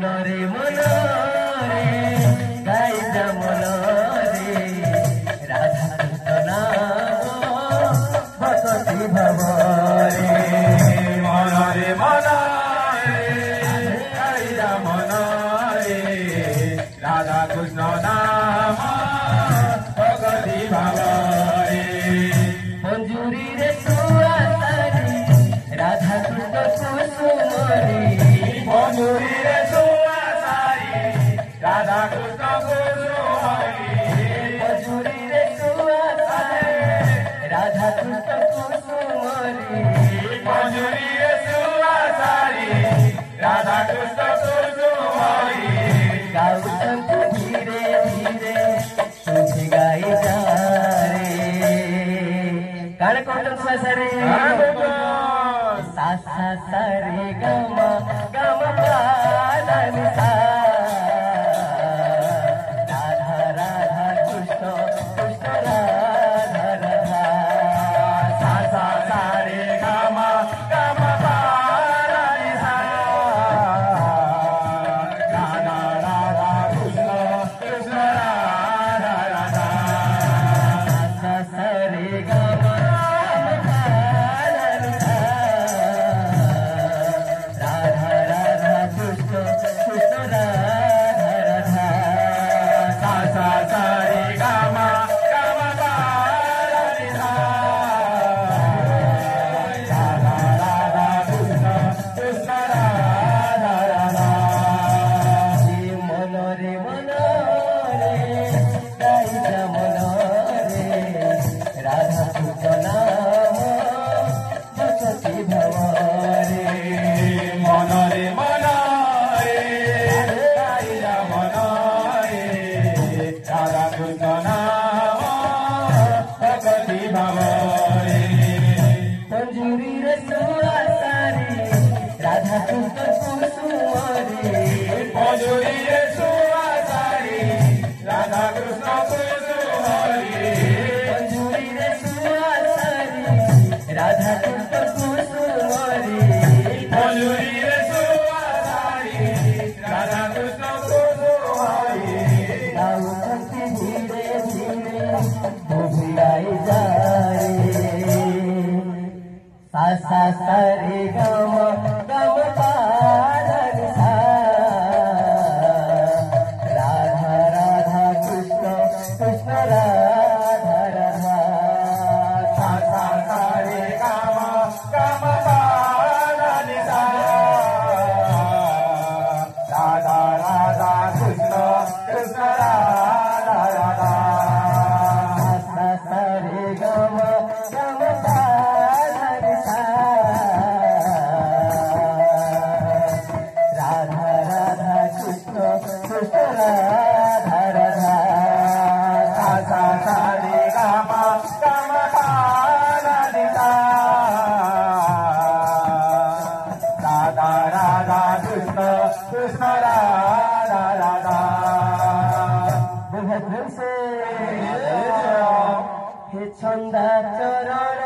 मनरे गाई जा मनरे राधा कृष्ण नाम भक्ति भवरे मनरे गाई जा मनरे राधा कृष्ण नाम भक्ति भवरे मंजूरी रे सुआसारी राधा कृष्ण कुसुमरी मंजूरी रे सुआसारी राधा कृष्ण कुसुमरी मंजूरी रे सुआसारी राधा कृष्ण कुसुमरी मंजूरी रे सुआसारी राधा कृष्ण कुसुमरी गाउछन् धीरे धीरे तुझे गाई जा रे कान कोटन सुआसारी सा सा सा रे गम गम पा नि सा राधा राधा कृष्ण कृष्ण राधा राधा सा सा सा रे गम गम पा नि सा राधा राधा कृष्ण कृष्ण राधा राधा सा सा रे गम गम पा नि सा राधा राधा कृष्ण कृष्ण राधा राधा सा सा सा रे गम गम पा नि सा राधा राधा कृष्ण कृष्ण राधा राधा हे मनरे गाई जा मनरे राधा कृष्ण नाम भक्ति भवरे मनरे गाई जा मनरे राधा कृष्ण नाम भक्ति भवरे मंजूरी रे सुआसारी राधा कृष्ण कुसुमरी मंजूरी रे सुआसारी राधा कृष्ण कुसुमरी मंजूरी रे सुआसारी राधा कृष्ण कुसुमरी मंजूरी रे सुआसारी राधा कृष्ण कुसुमरी गाउछन् धीरे धीरे तुझे गाई जा रे सा सा सा रे गम गम पा नि सा राधा राधा कृष्ण कृष्ण राधा राधा सा सा सा रे गम गम पा नि सा राधा राधा कृष्ण कृष्ण राधा राधा सा सा रे गम गम पा नि सा राधा राधा कृष्ण कृष्ण राधा राधा सा सा सा रे गम गम पा नि सा राधा राधा कृष्ण कृष्ण राधा राधा बुझे से हे छंदा चरण